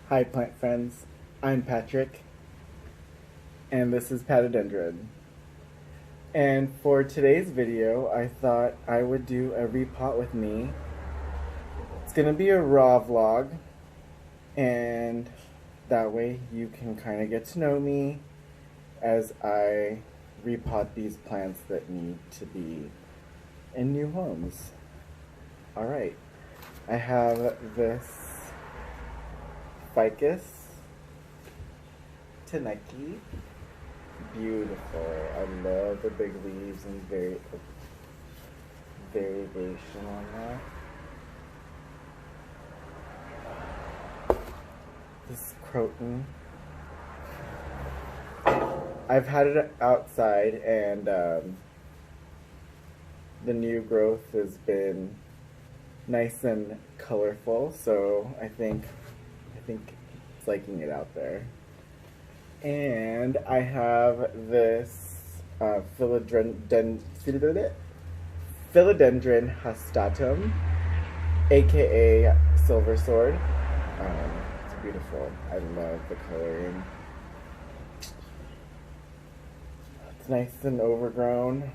Hi plant friends, I'm Patrick, and this is Patadendron. And for today's video, I thought I would do a repot with me. It's gonna be a raw vlog, and that way you can kind of get to know me as I repot these plants that need to be in new homes. Alright, I have this Ficus Taneki. Beautiful. I love the big leaves and variation on that. This Croton. I've had it outside and the new growth has been nice and colorful, so I think it's liking it out there. And I have this philodendron hastatum, aka silver sword. It's beautiful. I love the coloring. It's nice and overgrown.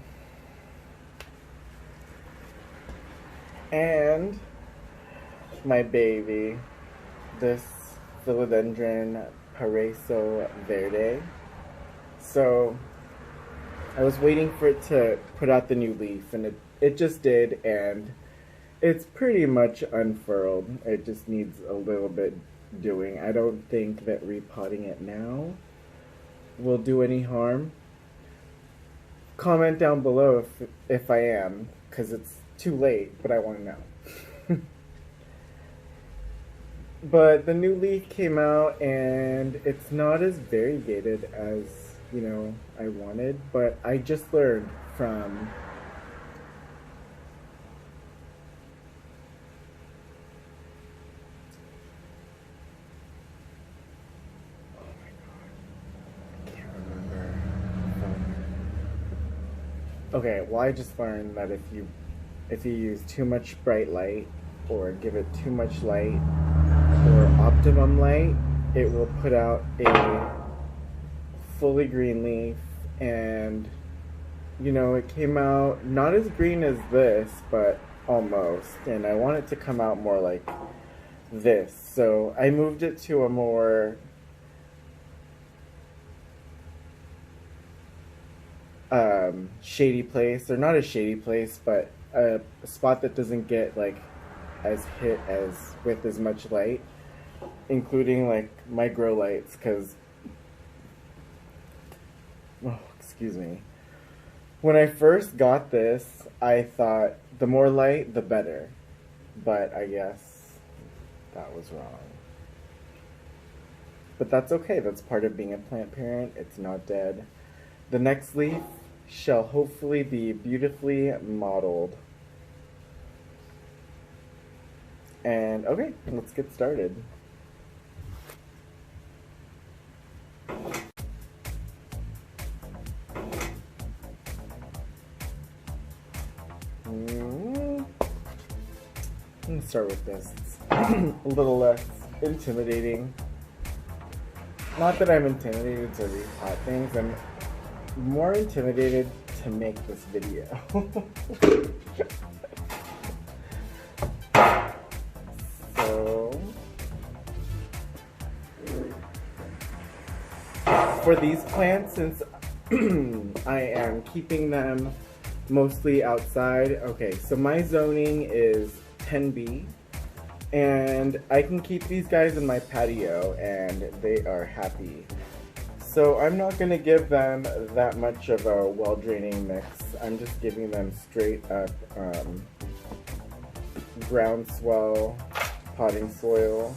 And my baby, this philodendron Paraiso Verde. So I was waiting for it to put out the new leaf, and it just did, and it's pretty much unfurled. It just needs a little bit doing. I don't think that repotting it now will do any harm. Comment down below if I am, because it's too late, but I want to know. But the new leaf came out and it's not as variegated as, I wanted, but I just learned from oh my god, I can't remember. Okay, well I just learned that if you use too much bright light or give it too much light or optimum light, it will put out a fully green leaf, and it came out not as green as this, but almost, and I want it to come out more like this, so I moved it to a more shady place, or not a shady place, but a spot that doesn't get as hit as with as much light, including my grow lights, because excuse me, when I first got this I thought the more light the better, but I guess that was wrong. But that's okay, that's part of being a plant parent. It's not dead. The next leaf shall hopefully be beautifully modeled. And okay, let's get started. Let's start with this. It's a little less intimidating. Not that I'm intimidated to repot things, I'm more intimidated to make this video. So, for these plants, since I am keeping them mostly outside, okay, so my zoning is 10B, and I can keep these guys in my patio and they are happy. So I'm not going to give them that much of a well-draining mix. I'm just giving them straight up Groundswell Potting soil.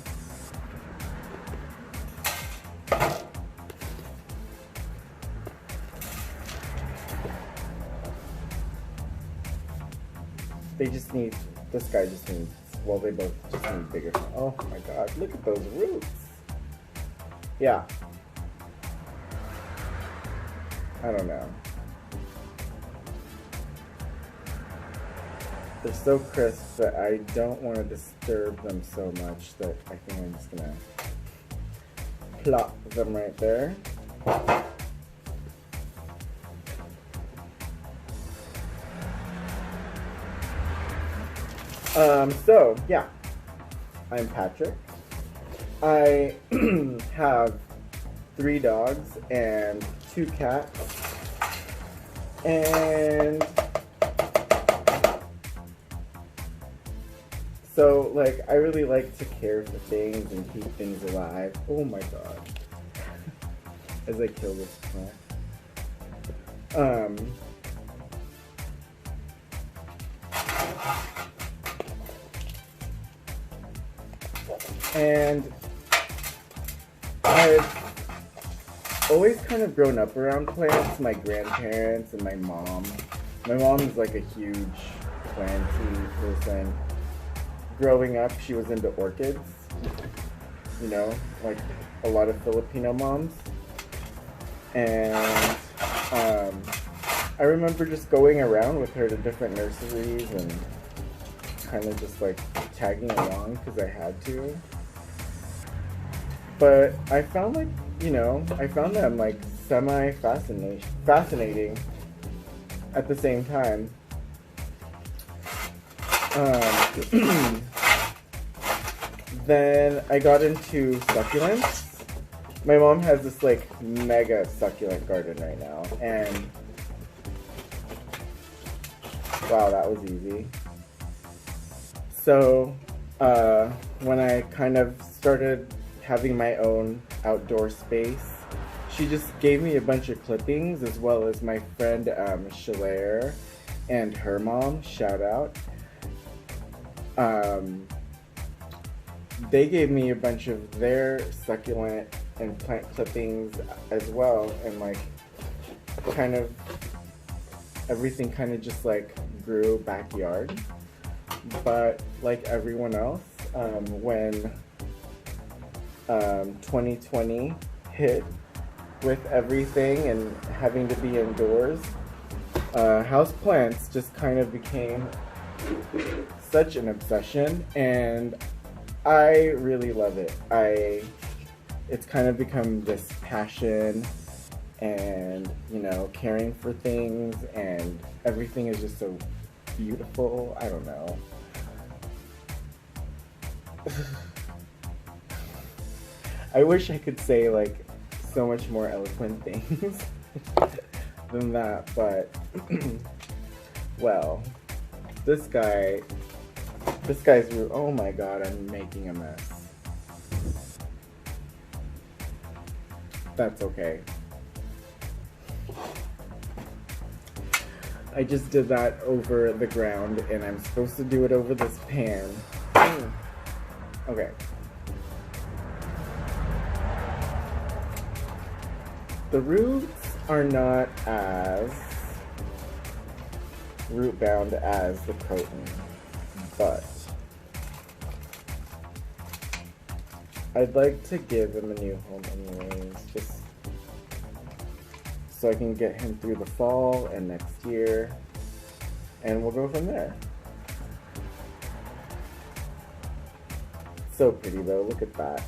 They just need, this guy just needs, well, they both just need bigger. Oh my god, look at those roots. Yeah. I don't know. They're so crisp that I don't want to disturb them so much that I think I'm just gonna plop them right there. So yeah, I'm Patrick. I have 3 dogs and 2 cats, and so like I really like to care for things and keep things alive. Oh my god. As I kill this plant. And I've always kind of grown up around plants. My grandparents and my mom. My mom is like a huge planty person. Growing up, she was into orchids. You know, like a lot of Filipino moms. And I remember just going around with her to different nurseries and kind of just like tagging along because I had to. But I found like, you know, I found them like fascinating at the same time. Then I got into succulents. My mom has this like mega succulent garden right now, and wow, that was easy. So when I kind of started having my own outdoor space, she just gave me a bunch of clippings, as well as my friend Shalaire and her mom, shout out. They gave me a bunch of their succulent and plant clippings as well, and like kind of everything kind of just like grew backyard. But like everyone else, when 2020 hit with everything and having to be indoors, house plants just kind of became such an obsession, and I really love it. It's kind of become this passion, and you know, caring for things, and everything is just so beautiful. I don't know. I wish I could say like so much more eloquent things than that, but well, this guy's oh my god, I'm making a mess. That's okay. I just did that over the ground, and I'm supposed to do it over this pan. Okay. The roots are not as root bound as the croton, but I'd like to give him a new home anyways, just so I can get him through the fall and next year, and we'll go from there. So pretty though, look at that.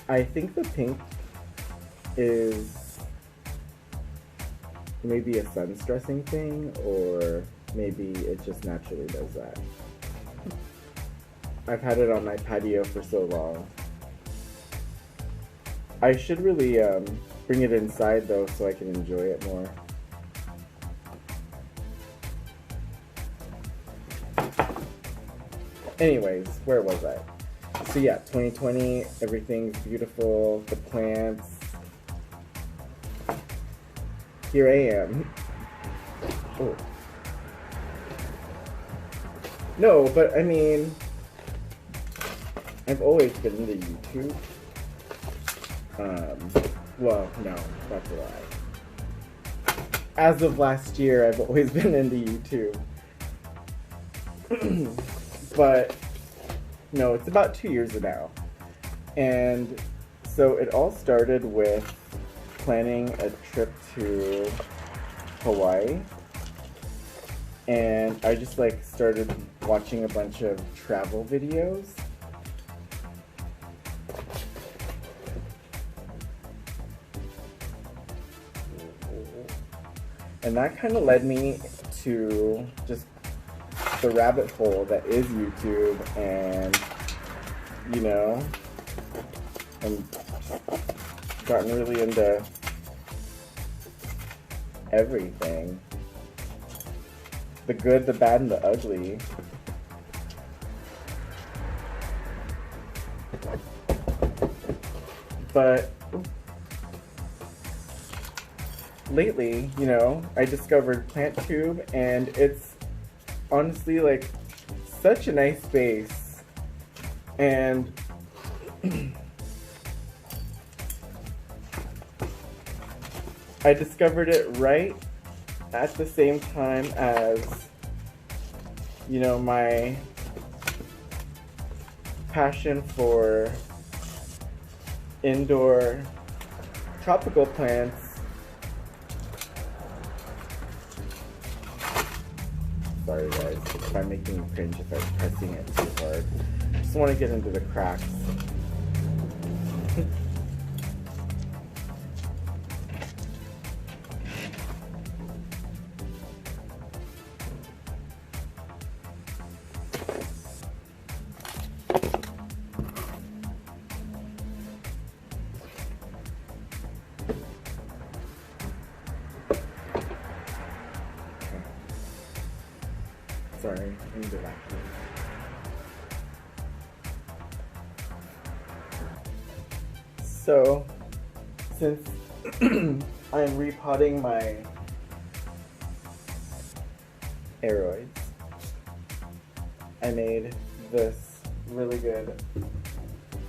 I think the pink is maybe a sun stressing thing, or maybe it just naturally does that. I've had it on my patio for so long. I should really bring it inside though, so I can enjoy it more. Anyways, where was I? So yeah, 2020, everything's beautiful, the plants. Here I am. Oh. No, but I mean, I've always been into YouTube. Well, no, that's a lie. As of last year, I've always been into YouTube. But no, it's about 2 years now. And so it all started with planning a trip to Hawaii. And I just like started watching a bunch of travel videos. And that kind of led me to just the rabbit hole that is YouTube, and you know, I'm gotten really into everything. The good, the bad, and the ugly. But lately, you know, I discovered PlantTube, and it's honestly like such a nice base. And I discovered it right at the same time as, you know, my passion for indoor tropical plants. Sorry guys, if I'm making you cringe if I'm pressing it too hard. I just want to get into the cracks. Sorry, I need to vacuum. So, since I'm repotting my aeroids, I made this really good,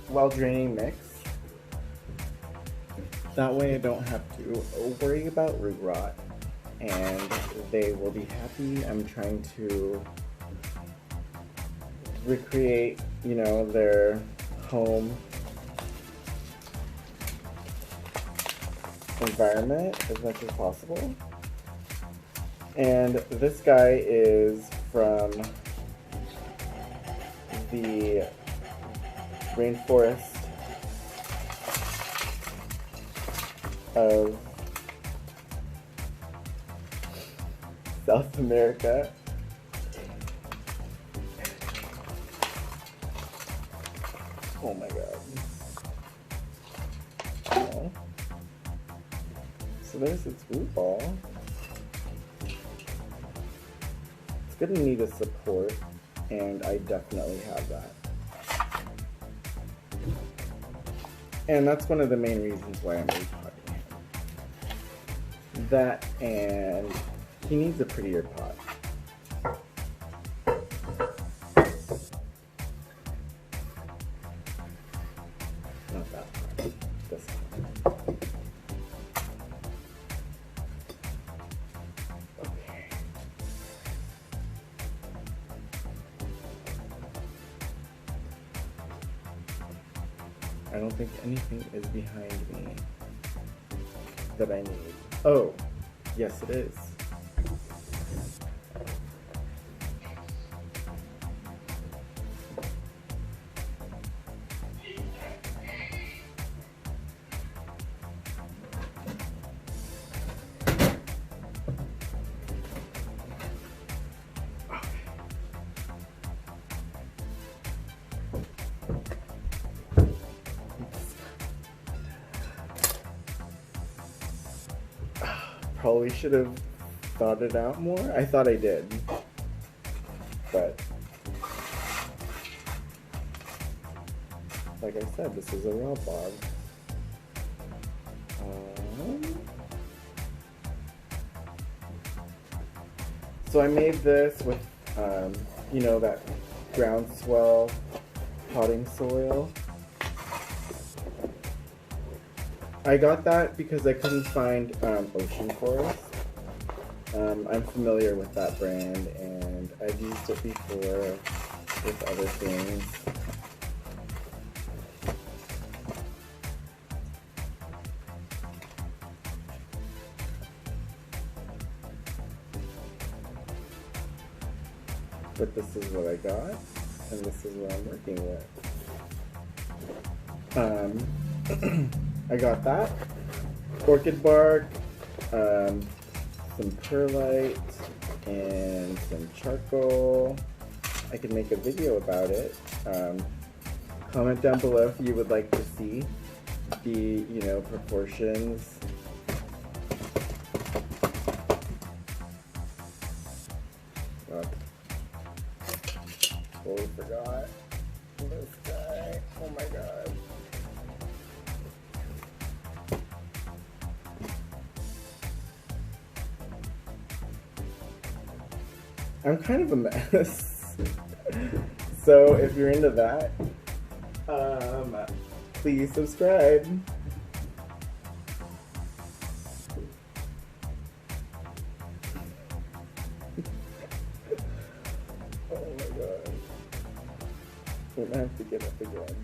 well-draining mix. That way I don't have to worry about root rot, and they will be happy. I'm trying to recreate, you know, their home environment as much as possible. And this guy is from the rainforest of South America. Oh my god. Oh. So there's its root ball. It's gonna need a support, and I definitely have that. And that's one of the main reasons why I'm repotting him. That, and he needs a prettier pot. Not that pot, this one. Okay. I don't think anything is behind me that I need. Oh, yes it is. Probably should have thought it out more. I thought I did, but like I said, this is a raw bog. So I made this with, you know, that Groundswell Potting soil. I got that because I couldn't find Ocean Forest. I'm familiar with that brand, and I've used it before with other things. But this is what I got, and this is what I'm working with. I got that, orchid bark, some perlite, and some charcoal. I can make a video about it. Comment down below if you would like to see the, proportions. Totally forgot this guy. Oh my god. I'm kind of a mess. So if you're into that, please subscribe. Oh my god. I'm gonna have to get up again.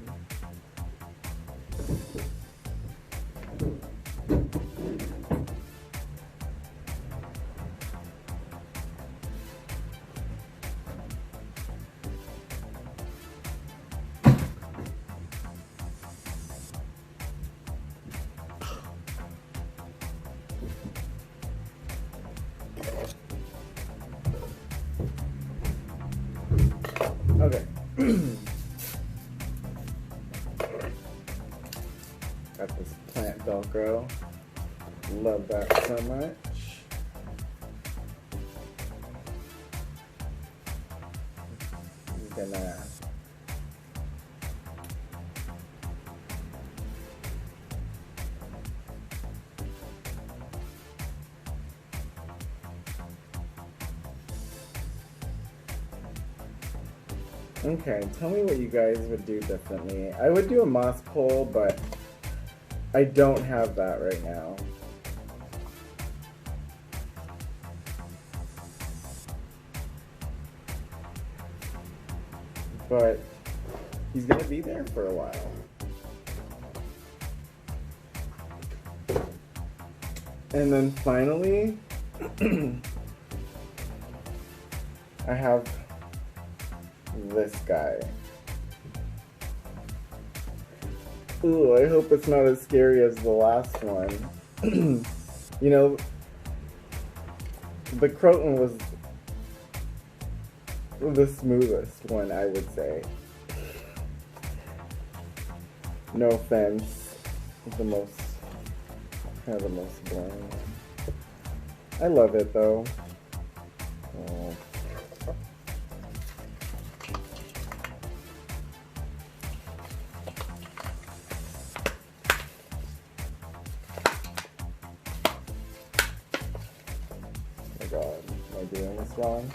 Okay. Got this plant Velcro. Love that so much. I'm gonna Okay, tell me what you guys would do differently. I would do a moss pole, but I don't have that right now. But he's gonna be there for a while. And then finally, I have this guy. Ooh, I hope it's not as scary as the last one. You know, the Croton was the smoothest one, I would say. No offense, the most boring one. I love it though. Oh. Oh my god, am I doing this wrong?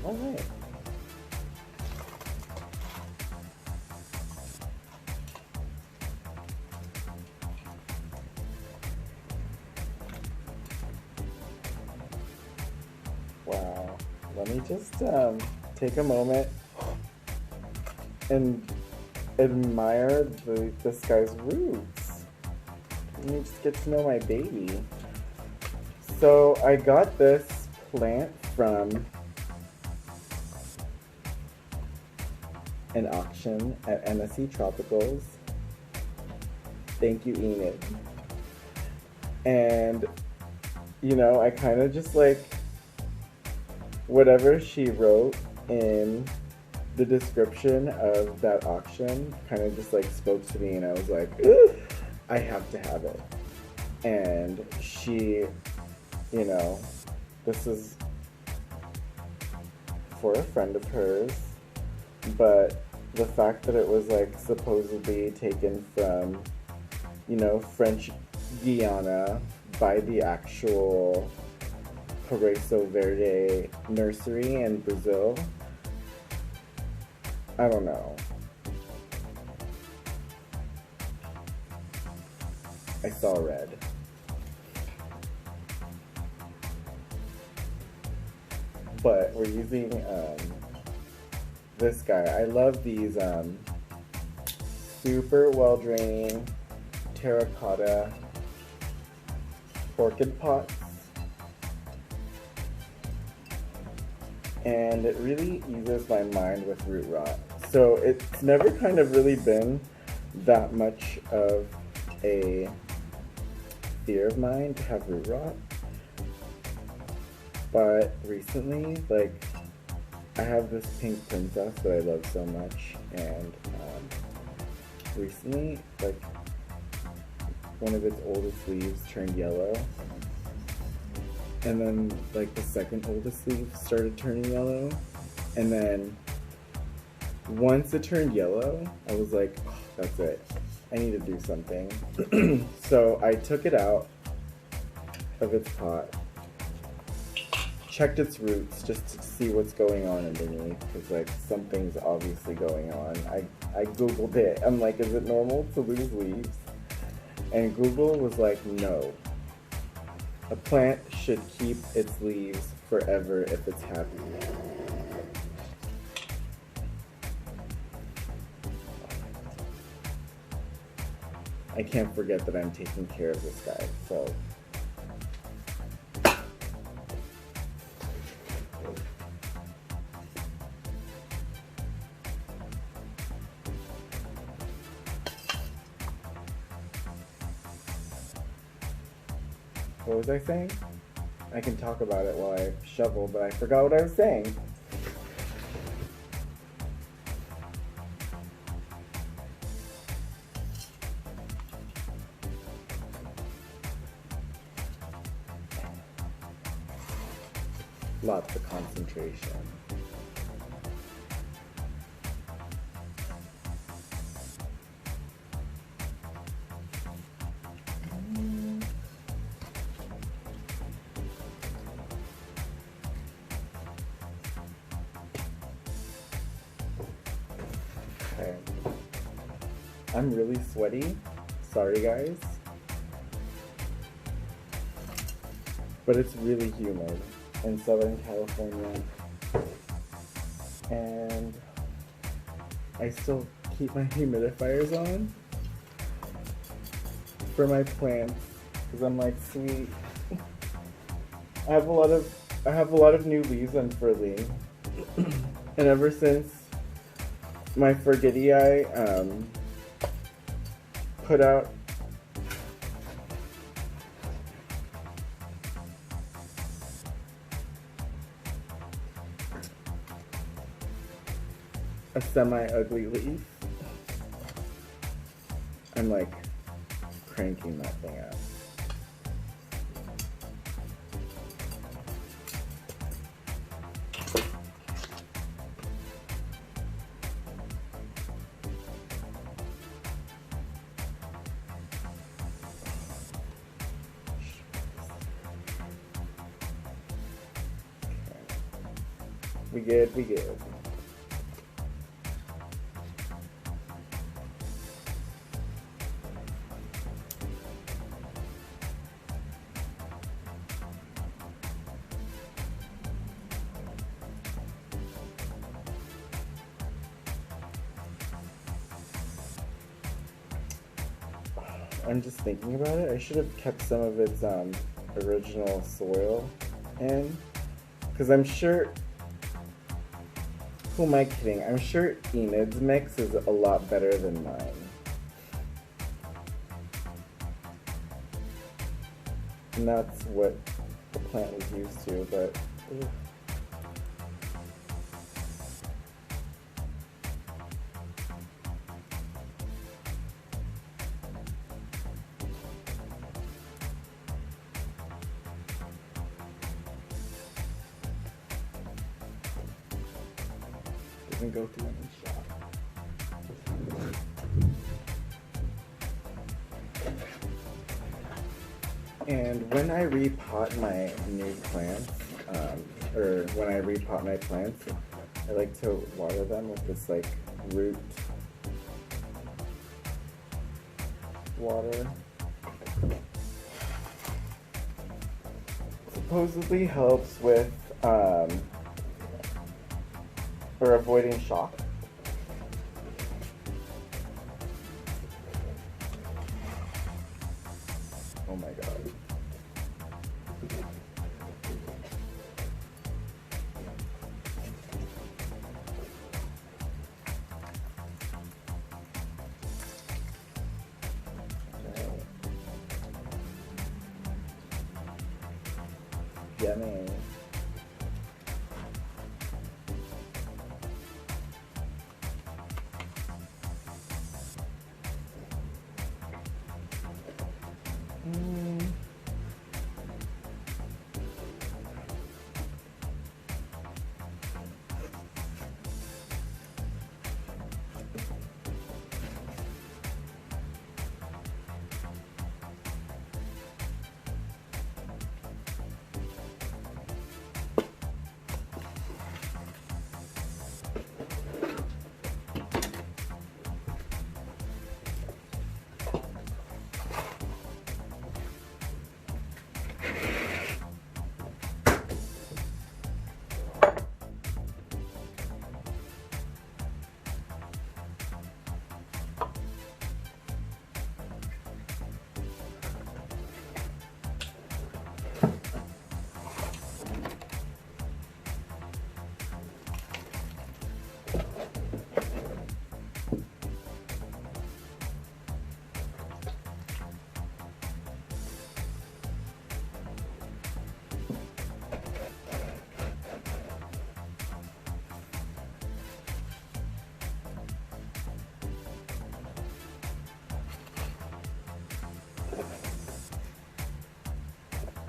All right. Wow. Let me just take a moment and admire this guy's roots. Let me just get to know my baby. So I got this plant from an auction at NSE Tropicals. Thank you, Enid. And, you know, I kind of just like, whatever she wrote in the description of that auction kind of just like spoke to me, and I was like, I have to have it. And she, you know, this is for a friend of hers, but the fact that it was like supposedly taken from, you know, French Guiana by the actual Paraiso Verde nursery in Brazil, I don't know. I saw red. But we're using this guy. I love these super well draining terracotta orchid pots. And it really eases my mind with root rot. So it's never kind of really been that much of a fear of mine to have root rot. But recently, like, I have this pink princess that I love so much, and recently, like, one of its oldest leaves turned yellow, and then, like, the second oldest leaf started turning yellow, and then once it turned yellow, I was like, oh, that's it. I need to do something. So I took it out of its pot, checked its roots just to see what's going on underneath, because like something's obviously going on. I googled it. I'm like, is it normal to lose leaves? And Google was like, no. A plant should keep its leaves forever if it's happy. I can't forget that I'm taking care of this guy, so. What was I saying? I can talk about it while I shovel, but I forgot what I was saying. Lots of concentration. Okay. I'm really sweaty. Sorry, guys. But it's really humid in Southern California. And I still keep my humidifiers on for my plants because I'm like, sweet. I have a lot of new leaves unfurling. And ever since my Forgetii put out a semi-ugly leaf, I'm like cranking that thing out. We good, we good. I'm just thinking about it. I should have kept some of its original soil in, because I'm sure, who am I kidding? I'm sure Enid's mix is a lot better than mine. And that's what the plant was used to, but ugh. Doesn't go through any shot. And when I repot my new plants, or when I repot my plants, I like to water them with this like root water. Supposedly helps with or avoiding shock. Oh my god. Yummy.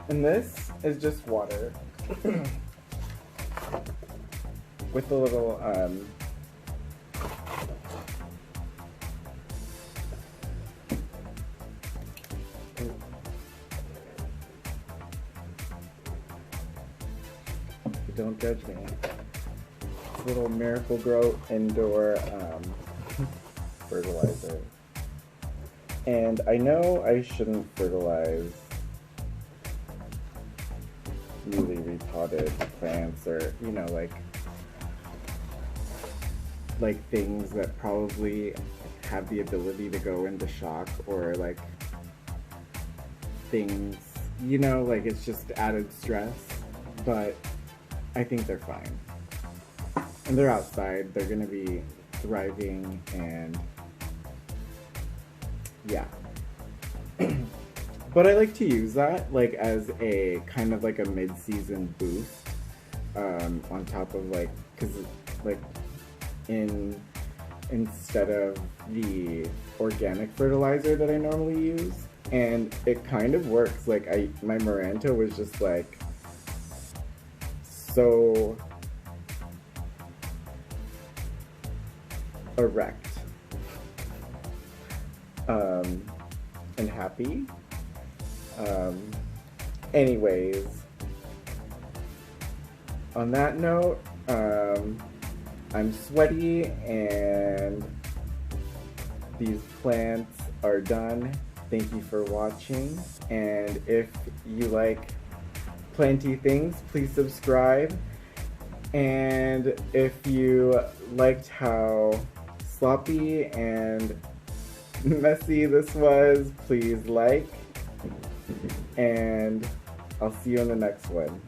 And this is just water with a little don't judge me. Little Miracle Grow indoor fertilizer. And I know I shouldn't fertilize newly repotted plants, or you know, like things that probably have the ability to go into shock, or like things, you know, like it's just added stress, but I think they're fine. And they're outside, they're gonna be thriving, and yeah. But I like to use that like as a kind of like a mid-season boost on top of like, because like instead of the organic fertilizer that I normally use, and it kind of works. Like my Maranta was just like so erect and happy. Anyways, on that note, I'm sweaty and these plants are done. Thank you for watching, and if you like planty things, please subscribe. And if you liked how sloppy and messy this was, please like, and I'll see you in the next one.